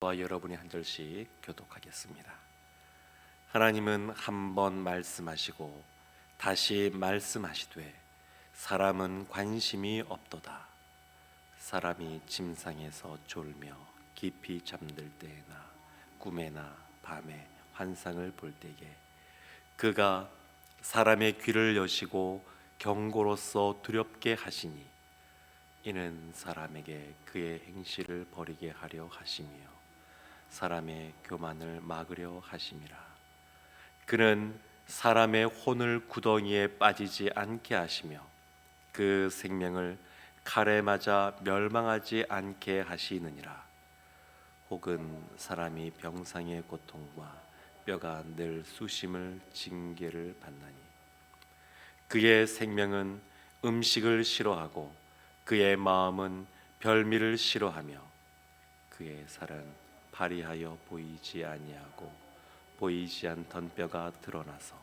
저와 여러분이 한 절씩 교독하겠습니다. 하나님은 한 번 말씀하시고 다시 말씀하시되 사람은 관심이 없도다. 사람이 침상에서 졸며 깊이 잠들 때나 꿈에나 밤에 환상을 볼 때에 그가 사람의 귀를 여시고 경고로서 두렵게 하시니 이는 사람에게 그의 행실을 버리게 하려 하심이요 사람의 교만을 막으려 하심이라. 그는 사람의 혼을 구덩이에 빠지지 않게 하시며 그 생명을 칼에 맞아 멸망하지 않게 하시느니라. 혹은 사람이 병상의 고통과 뼈가 늘 쑤심을 징계를 받나니 그의 생명은 음식을 싫어하고 그의 마음은 별미를 싫어하며 그의 살은 파리하여 보이지 아니하고 보이지 않던 뼈가 드러나서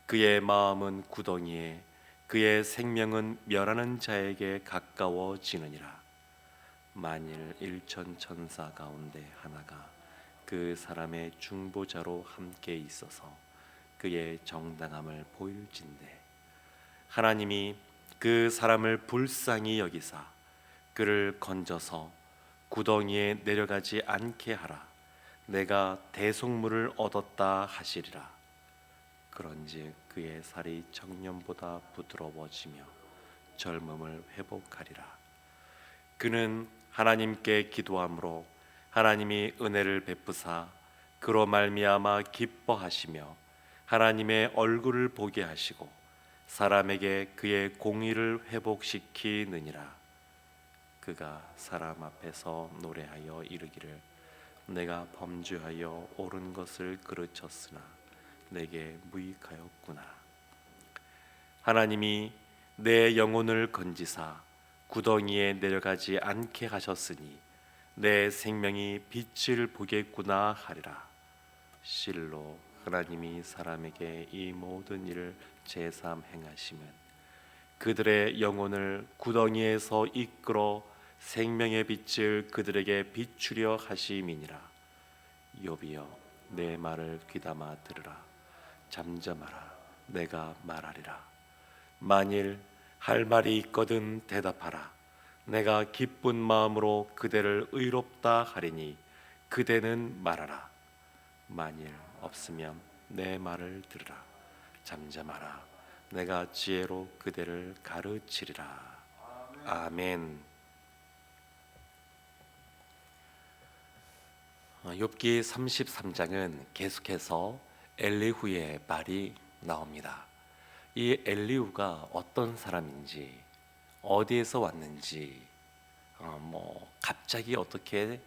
그의 마음은 구덩이에 그의 생명은 멸하는 자에게 가까워지느니라. 만일 일천 천사 가운데 하나가 그 사람의 중보자로 함께 있어서 그의 정당함을 보일진대 하나님이 그 사람을 불쌍히 여기사 그를 건져서 구덩이에 내려가지 않게 하라. 내가 대속물을 얻었다 하시리라. 그런즉 그의 살이 청년보다 부드러워지며 젊음을 회복하리라. 그는 하나님께 기도함으로 하나님이 은혜를 베푸사 그로 말미암아 기뻐하시며 하나님의 얼굴을 보게 하시고 사람에게 그의 공의를 회복시키느니라. 그가 사람 앞에서 노래하여 이르기를 내가 범죄하여 옳은 것을 그르쳤으나 내게 무익하였구나. 하나님이 내 영혼을 건지사 구덩이에 내려가지 않게 하셨으니 내 생명이 빛을 보겠구나 하리라. 실로 하나님이 사람에게 이 모든 일을 제삼 행하심은 그들의 영혼을 구덩이에서 이끌어 생명의 빛을 그들에게 비추려 하심이니라. 욥이여 내 말을 귀담아 들으라. 잠잠하라. 내가 말하리라. 만일 할 말이 있거든 대답하라. 내가 기쁜 마음으로 그대를 의롭다 하리니 그대는 말하라. 만일 없으면 내 말을 들으라. 잠잠하라. 내가 지혜로 그대를 가르치리라. 아멘. 욥기 33장은 계속해서 엘리후의 말이 나옵니다. 이 엘리후가 어떤 사람인지, 어디에서 왔는지, 갑자기 어떻게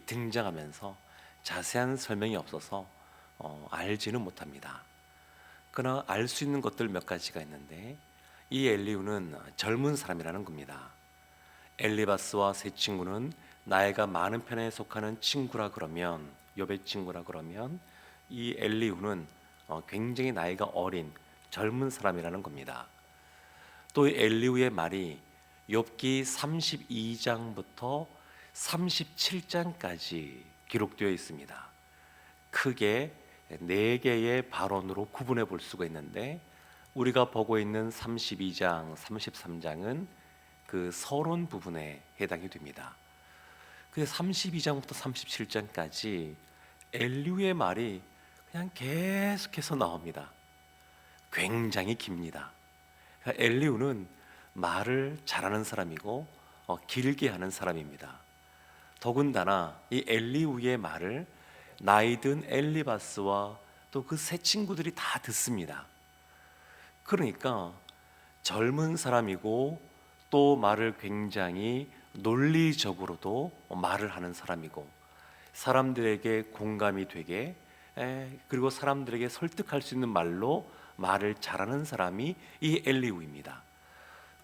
등장하면서 자세한 설명이 없어서 알지는 못합니다. 그러나 알 수 있는 것들 몇 가지가 있는데 이 엘리후는 젊은 사람이라는 겁니다. 엘리바스와 세 친구는 나이가 많은 편에 속하는 친구라 그러면, 욥의 친구라 그러면 이 엘리후는 굉장히 나이가 어린 젊은 사람이라는 겁니다. 또 엘리후의 말이 욥기 32장부터 37장까지 기록되어 있습니다. 크게 4개의 발언으로 구분해 볼 수가 있는데 우리가 보고 있는 32장, 33장은 그 서론 부분에 해당이 됩니다. 그 32장부터 37장까지 엘리후의 말이 그냥 계속해서 나옵니다. 굉장히 깁니다. 그러니까 엘리후는 말을 잘하는 사람이고 길게 하는 사람입니다. 더군다나 이 엘리후의 말을 나이든 엘리바스와 또 그 세 친구들이 다 듣습니다. 그러니까 젊은 사람이고 또 말을 굉장히 논리적으로도 말을 하는 사람이고 사람들에게 공감이 되게 그리고 사람들에게 설득할 수 있는 말로 말을 잘하는 사람이 이 엘리후입니다.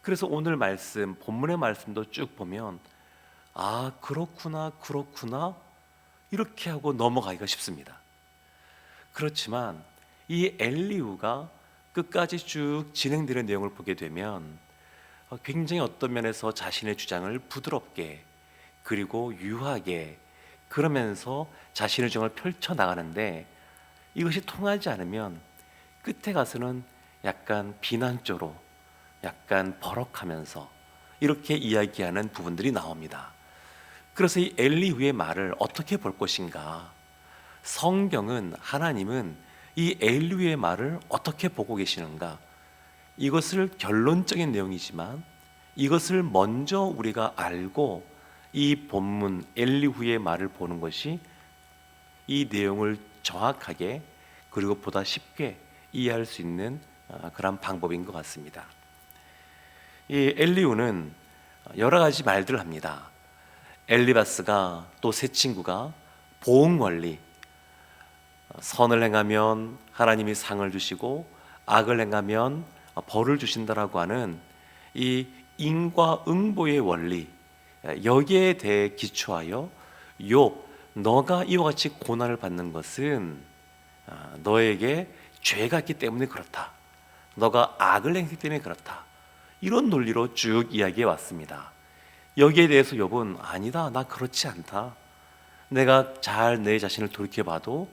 그래서 오늘 말씀, 본문의 말씀도 쭉 보면 아 그렇구나 이렇게 하고 넘어가기가 쉽습니다. 그렇지만 이 엘리후가 끝까지 쭉 진행되는 내용을 보게 되면 굉장히 어떤 면에서 자신의 주장을 부드럽게 그리고 유하게 그러면서 자신의 정을 펼쳐 나가는데, 이것이 통하지 않으면 끝에 가서는 약간 비난조로, 약간 버럭하면서 이렇게 이야기하는 부분들이 나옵니다. 그래서 이 엘리후의 말을 어떻게 볼 것인가? 성경은, 하나님은 이 엘리후의 말을 어떻게 보고 계시는가? 이것을 결론적인 내용이지만 이것을 먼저 우리가 알고 이 본문 엘리후의 말을 보는 것이 이 내용을 정확하게 그리고 보다 쉽게 이해할 수 있는 그런 방법인 것 같습니다. 이 엘리후는 여러 가지 말들을 합니다. 엘리바스가, 또 세 친구가 보응 원리, 선을 행하면 하나님이 상을 주시고 악을 행하면 벌을 주신다라고 하는 이 인과응보의 원리, 여기에 대해 기초하여 욥, 너가 이와 같이 고난을 받는 것은 너에게 죄가 있기 때문에 그렇다, 너가 악을 행했기 때문에 그렇다, 이런 논리로 쭉 이야기해 왔습니다. 여기에 대해서 욥은 아니다, 나 그렇지 않다, 내가 잘 내 자신을 돌이켜봐도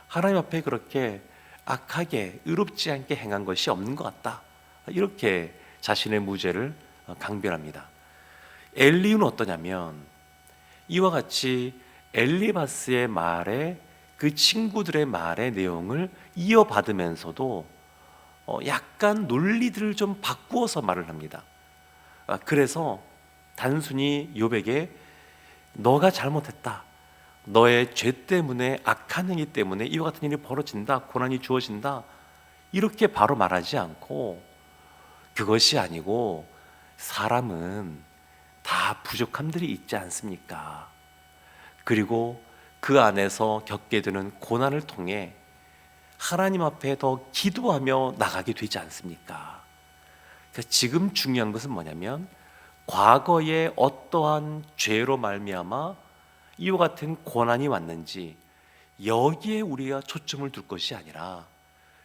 하나님 앞에 그렇게 악하게 의롭지 않게 행한 것이 없는 것 같다, 이렇게 자신의 무죄를 강변합니다. 엘리후는 어떠냐면 이와 같이 엘리바스의 말에 그 친구들의 말의 내용을 이어받으면서도 약간 논리들을 좀 바꾸어서 말을 합니다. 그래서 단순히 욥에게 너가 잘못했다, 너의 죄 때문에, 악한 행위 때문에 이와 같은 일이 벌어진다, 고난이 주어진다, 이렇게 바로 말하지 않고 그것이 아니고 사람은 다 부족함들이 있지 않습니까? 그리고 그 안에서 겪게 되는 고난을 통해 하나님 앞에 더 기도하며 나가게 되지 않습니까? 그래서 지금 중요한 것은 뭐냐면 과거에 어떠한 죄로 말미암아 이와 같은 고난이 왔는지 여기에 우리가 초점을 둘 것이 아니라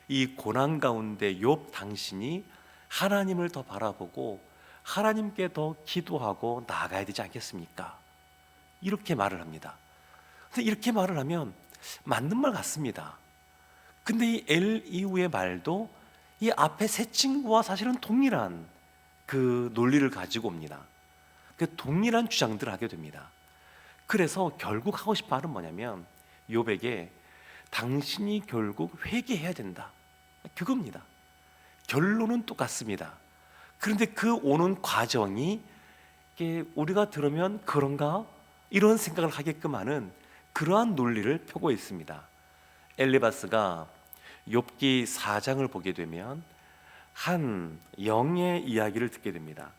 이 고난 가운데 욥 당신이 하나님을 더 바라보고 하나님께 더 기도하고 나아가야 되지 않겠습니까? 이렇게 말을 합니다. 근데 이렇게 말을 하면 맞는 말 같습니다. 근데 이 엘리후의 말도 이 앞에 세 친구와 사실은 동일한 그 논리를 가지고 옵니다. 그 동일한 주장들을 하게 됩니다. 그래서 결국 하고 싶은 말은 뭐냐면 욥에게 당신이 결국 회개해야 된다, 그겁니다. 결론은 똑같습니다. 그런데 그 오는 과정이 우리가 들으면 그런가? 이런 생각을 하게끔 하는 그러한 논리를 펴고 있습니다. 엘리바스가 욥기 4장을 보게 되면 한 영의 이야기를 듣게 됩니다.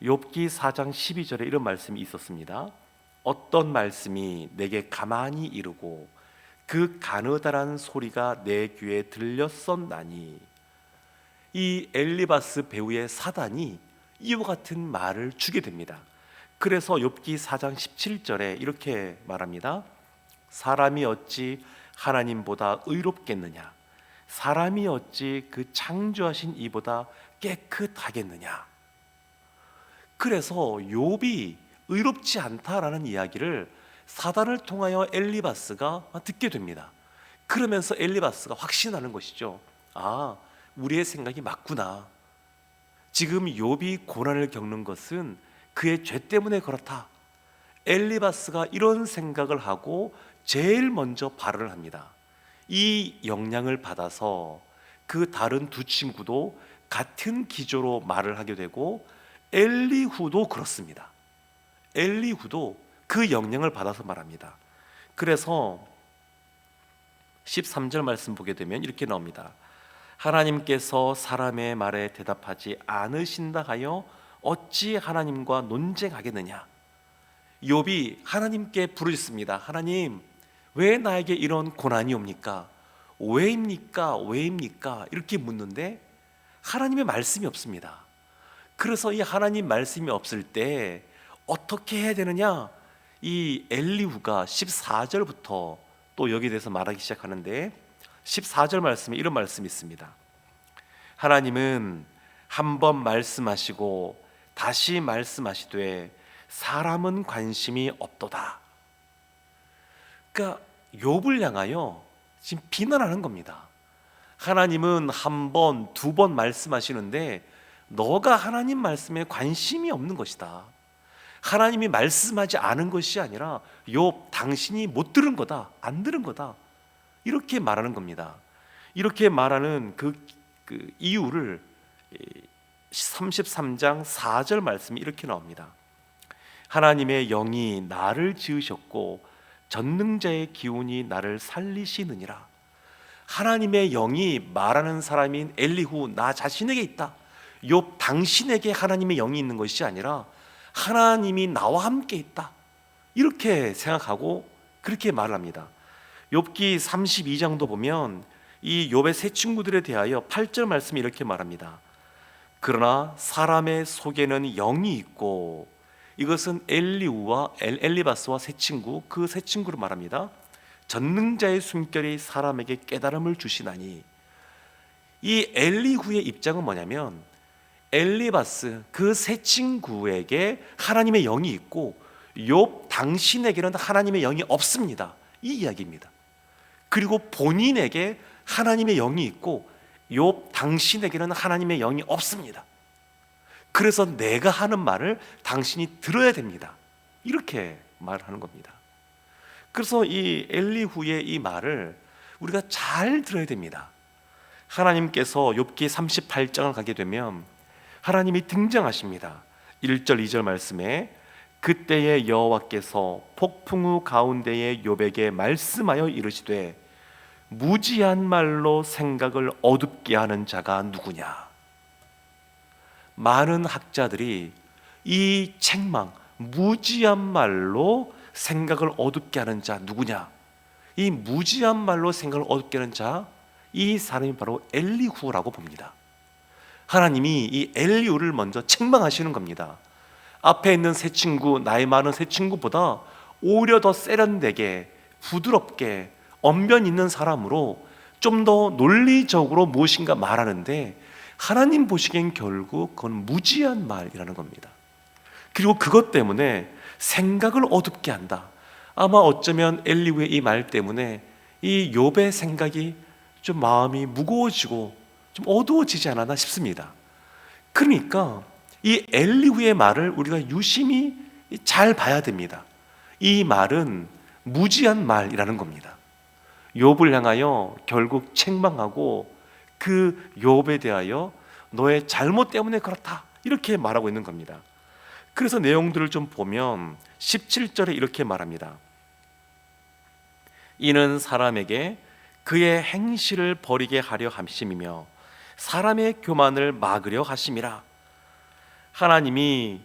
욥기 4장 12절에 이런 말씀이 있었습니다. 어떤 말씀이 내게 가만히 이르고 그 가느다란 소리가 내 귀에 들렸었나니. 이 엘리바스 배우의 사단이 이와 같은 말을 주게 됩니다. 그래서 욥기 4장 17절에 이렇게 말합니다. 사람이 어찌 하나님보다 의롭겠느냐, 사람이 어찌 그 창조하신 이보다 깨끗하겠느냐. 그래서 욥이 의롭지 않다라는 이야기를 사단을 통하여 엘리바스가 듣게 됩니다. 그러면서 엘리바스가 확신하는 것이죠. 아, 우리의 생각이 맞구나. 지금 욥이 고난을 겪는 것은 그의 죄 때문에 그렇다. 엘리바스가 이런 생각을 하고 제일 먼저 발언을 합니다. 이 영향을 받아서 그 다른 두 친구도 같은 기조로 말을 하게 되고 엘리후도 그렇습니다. 엘리후도 그 영향을 받아서 말합니다. 그래서 13절 말씀 보게 되면 이렇게 나옵니다. 하나님께서 사람의 말에 대답하지 않으신다 하여 어찌 하나님과 논쟁하겠느냐. 욥이 하나님께 부르짖습니다. 하나님, 왜 나에게 이런 고난이 옵니까? 왜입니까? 왜입니까? 이렇게 묻는데 하나님의 말씀이 없습니다. 그래서 이 하나님 말씀이 없을 때 어떻게 해야 되느냐? 이 엘리후가 14절부터 또 여기에 대해서 말하기 시작하는데 14절 말씀에 이런 말씀이 있습니다. 하나님은 한 번 말씀하시고 다시 말씀하시되 사람은 관심이 없도다. 그러니까 욥을 향하여 지금 비난하는 겁니다. 하나님은 한 번, 두 번 말씀하시는데 너가 하나님 말씀에 관심이 없는 것이다. 하나님이 말씀하지 않은 것이 아니라 욥 당신이 못 들은 거다, 안 들은 거다, 이렇게 말하는 겁니다. 이렇게 말하는 그 이유를 33장 4절 말씀이 이렇게 나옵니다. 하나님의 영이 나를 지으셨고 전능자의 기운이 나를 살리시느니라. 하나님의 영이 말하는 사람인 엘리후 나 자신에게 있다. 욥 당신에게 하나님의 영이 있는 것이 아니라 하나님이 나와 함께 있다, 이렇게 생각하고 그렇게 말을 합니다. 욥기 32장도 보면 이 욥의 세 친구들에 대하여 8절 말씀이 이렇게 말합니다. 그러나 사람의 속에는 영이 있고, 이것은 엘리우와 엘리바스와 세 친구, 그 세 친구를 말합니다. 전능자의 숨결이 사람에게 깨달음을 주시나니. 이 엘리후의 입장은 뭐냐면 엘리바스 그 세 친구에게 하나님의 영이 있고 욥 당신에게는 하나님의 영이 없습니다, 이 이야기입니다. 그리고 본인에게 하나님의 영이 있고 욥 당신에게는 하나님의 영이 없습니다. 그래서 내가 하는 말을 당신이 들어야 됩니다, 이렇게 말하는 겁니다. 그래서 이 엘리후의 이 말을 우리가 잘 들어야 됩니다. 하나님께서 욥기 38장을 가게 되면 하나님이 등장하십니다. 1절 2절 말씀에 그때의 여호와께서 폭풍 우 가운데에 욥에게 말씀하여 이르시되 무지한 말로 생각을 어둡게 하는 자가 누구냐. 많은 학자들이 이 책망, 무지한 말로 생각을 어둡게 하는 자 누구냐, 이 무지한 말로 생각을 어둡게 하는 자, 이 사람이 바로 엘리후라고 봅니다. 하나님이 이 엘리후를 먼저 책망하시는 겁니다. 앞에 있는 세 친구, 나이 많은 세 친구보다 오히려 더 세련되게 부드럽게 언변 있는 사람으로 좀 더 논리적으로 무엇인가 말하는데 하나님 보시기엔 결국 그건 무지한 말이라는 겁니다. 그리고 그것 때문에 생각을 어둡게 한다. 아마 어쩌면 엘리후의 이 말 때문에 이 욥의 생각이 좀 마음이 무거워지고 좀 어두워지지 않았나 싶습니다. 그러니까 이 엘리후의 말을 우리가 유심히 잘 봐야 됩니다. 이 말은 무지한 말이라는 겁니다. 욥을 향하여 결국 책망하고 그 욥에 대하여 너의 잘못 때문에 그렇다, 이렇게 말하고 있는 겁니다. 그래서 내용들을 좀 보면 17절에 이렇게 말합니다. 이는 사람에게 그의 행실을 버리게 하려 함심이며 사람의 교만을 막으려 하심이라. 하나님이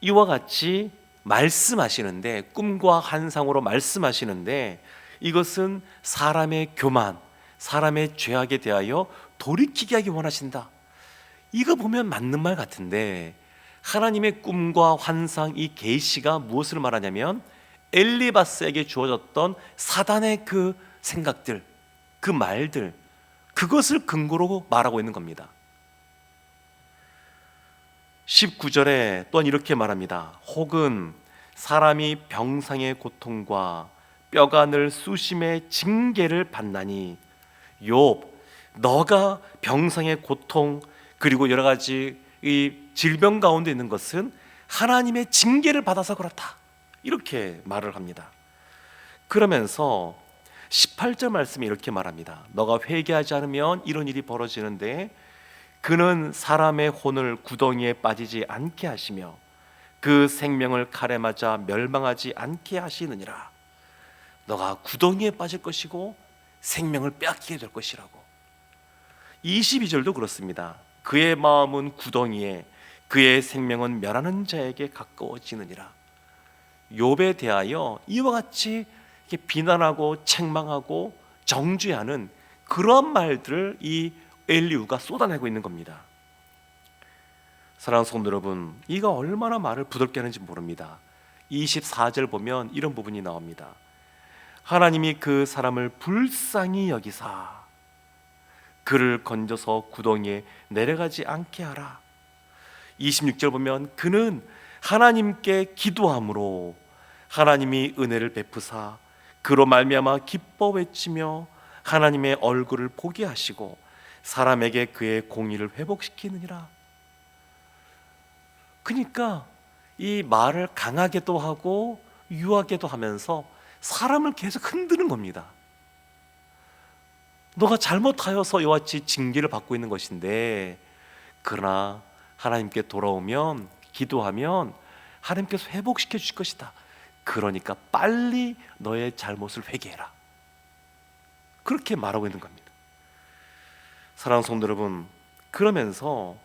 이와 같이 말씀하시는데, 꿈과 환상으로 말씀하시는데 이것은 사람의 교만, 사람의 죄악에 대하여 돌이키게 하기 원하신다. 이거 보면 맞는 말 같은데 하나님의 꿈과 환상, 이 계시가 무엇을 말하냐면 엘리바스에게 주어졌던 사단의 그 생각들, 그 말들, 그것을 근거로 말하고 있는 겁니다. 19절에 또한 이렇게 말합니다. 혹은 사람이 병상의 고통과 뼈가 늘 수심의 징계를 받나니. 욥, 너가 병상의 고통 그리고 여러 가지 이 질병 가운데 있는 것은 하나님의 징계를 받아서 그렇다, 이렇게 말을 합니다. 그러면서 18절 말씀이 이렇게 말합니다. 너가 회개하지 않으면 이런 일이 벌어지는데 그는 사람의 혼을 구덩이에 빠지지 않게 하시며 그 생명을 칼에 맞아 멸망하지 않게 하시느니라. 너가 구덩이에 빠질 것이고 생명을 빼앗기게 될 것이라고. 22절도 그렇습니다. 그의 마음은 구덩이에, 그의 생명은 멸하는 자에게 가까워지느니라. 욥에 대하여 이와 같이 이렇게 비난하고 책망하고 정죄하는 그러한 말들을 이 엘리후가 쏟아내고 있는 겁니다. 사랑하는 성도 여러분, 이가 얼마나 말을 부드럽게 하는지 모릅니다. 24절 보면 이런 부분이 나옵니다. 하나님이 그 사람을 불쌍히 여기사 그를 건져서 구덩이에 내려가지 않게 하라. 26절 보면 그는 하나님께 기도함으로 하나님이 은혜를 베푸사 그로 말미암아 기뻐 외치며 하나님의 얼굴을 보게 하시고 사람에게 그의 공의를 회복시키느니라. 그러니까 이 말을 강하게도 하고 유하게도 하면서 사람을 계속 흔드는 겁니다. 너가 잘못하여서 이와 같이 징계를 받고 있는 것인데, 그러나 하나님께 돌아오면, 기도하면 하나님께서 회복시켜 주실 것이다. 그러니까 빨리 너의 잘못을 회개해라. 그렇게 말하고 있는 겁니다. 사랑하는 성도 여러분, 그러면서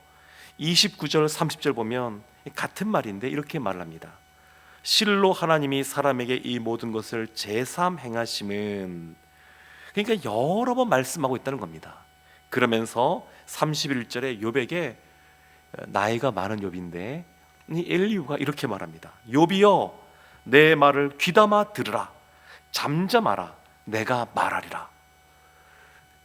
29절 30절 보면 같은 말인데 이렇게 말을 합니다. 실로 하나님이 사람에게 이 모든 것을 제삼 행하심은, 그러니까 여러 번 말씀하고 있다는 겁니다. 그러면서 31절에 욥에게, 나이가 많은 욥인데 이 엘리후가 이렇게 말합니다. 욥이여, 내 말을 귀담아 들으라. 잠잠하라. 내가 말하리라.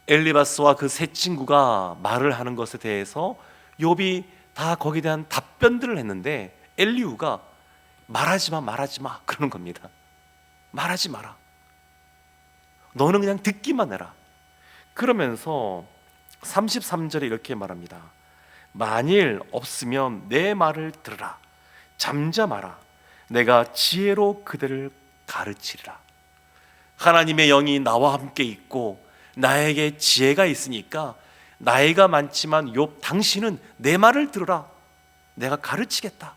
엘리바스와 그 세 친구가 말을 하는 것에 대해서 욥이 다 거기에 대한 답변들을 했는데 엘리후가 말하지 마 그러는 겁니다. 말하지 마라. 너는 그냥 듣기만 해라. 그러면서 33절에 이렇게 말합니다. 만일 없으면 내 말을 들으라. 잠잠하라. 내가 지혜로 그들을 가르치리라. 하나님의 영이 나와 함께 있고 나에게 지혜가 있으니까 나이가 많지만 욥 당신은 내 말을 들으라. 내가 가르치겠다.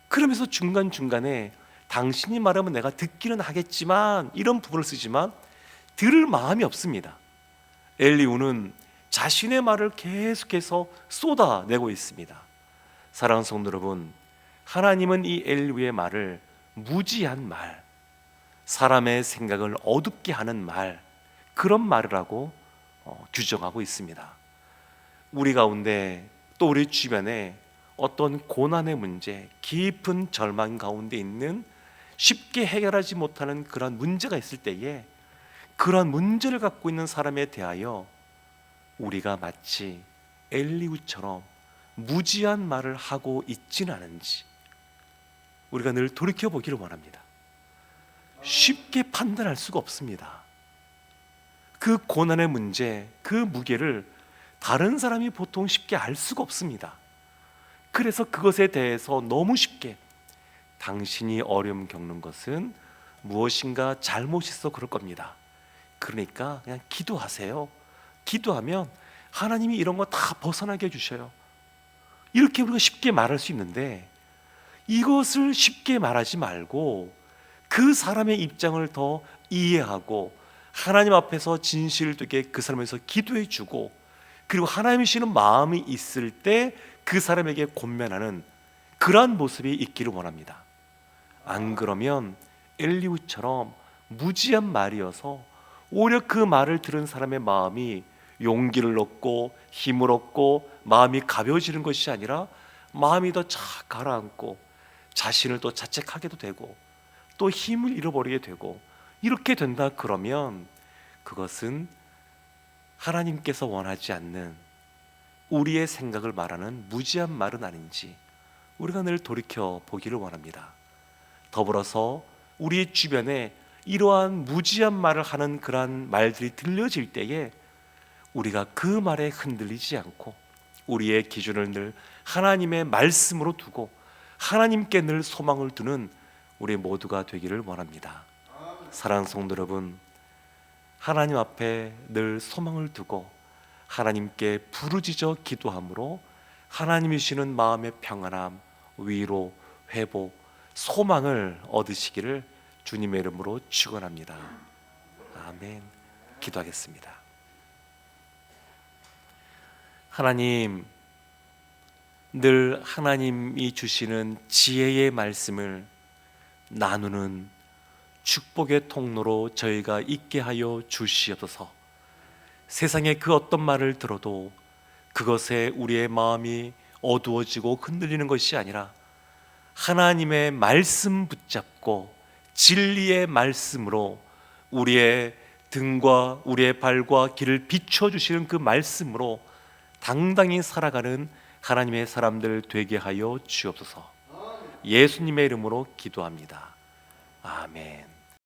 그러면서 중간중간에 당신이 말하면 내가 듣기는 하겠지만, 이런 부분을 쓰지만 들을 마음이 없습니다. 엘리후는 자신의 말을 계속해서 쏟아내고 있습니다. 사랑하는 성도 여러분, 하나님은 이 엘리후의 말을 무지한 말, 사람의 생각을 어둡게 하는 말, 그런 말을 하고 규정하고 있습니다. 우리 가운데 또 우리 주변에 어떤 고난의 문제, 깊은 절망 가운데 있는, 쉽게 해결하지 못하는 그런 문제가 있을 때에 그런 문제를 갖고 있는 사람에 대하여 우리가 마치 엘리후처럼 무지한 말을 하고 있지는 않은지 우리가 늘 돌이켜보기를 원합니다. 쉽게 판단할 수가 없습니다. 그 고난의 문제, 그 무게를 다른 사람이 보통 쉽게 알 수가 없습니다. 그래서 그것에 대해서 너무 쉽게 당신이 어려움 겪는 것은 무엇인가 잘못이 있어 그럴 겁니다. 그러니까 그냥 기도하세요. 기도하면 하나님이 이런 거 다 벗어나게 해주셔요. 이렇게 우리가 쉽게 말할 수 있는데, 이것을 쉽게 말하지 말고 그 사람의 입장을 더 이해하고 하나님 앞에서 진실되게 그 사람에서 기도해 주고, 그리고 하나님이 주시는 마음이 있을 때 그 사람에게 권면하는 그러한 모습이 있기를 원합니다. 안 그러면 엘리후처럼 무지한 말이어서 오히려 그 말을 들은 사람의 마음이 용기를 얻고 힘을 얻고 마음이 가벼워지는 것이 아니라 마음이 더 착 가라앉고 자신을 또 자책하게도 되고 또 힘을 잃어버리게 되고, 이렇게 된다 그러면 그것은 하나님께서 원하지 않는 우리의 생각을 말하는 무지한 말은 아닌지 우리가 늘 돌이켜 보기를 원합니다. 더불어서 우리 주변에 이러한 무지한 말을 하는 그러한 말들이 들려질 때에 우리가 그 말에 흔들리지 않고 우리의 기준을 늘 하나님의 말씀으로 두고 하나님께 늘 소망을 두는 우리 모두가 되기를 원합니다. 사랑하는 성도 여러분, 하나님 앞에 늘 소망을 두고 하나님께 부르짖어 기도함으로 하나님이 주시는 마음의 평안함, 위로, 회복, 소망을 얻으시기를 주님의 이름으로 축원합니다. 아멘. 기도하겠습니다. 하나님, 늘 하나님이 주시는 지혜의 말씀을 나누는 축복의 통로로 저희가 있게 하여 주시옵소서. 세상의 그 어떤 말을 들어도 그것에 우리의 마음이 어두워지고 흔들리는 것이 아니라 하나님의 말씀 붙잡고 진리의 말씀으로 우리의 등과 우리의 발과 길을 비춰주시는 그 말씀으로 당당히 살아가는 하나님의 사람들 되게 하여 주옵소서. 예수님의 이름으로 기도합니다. 아멘.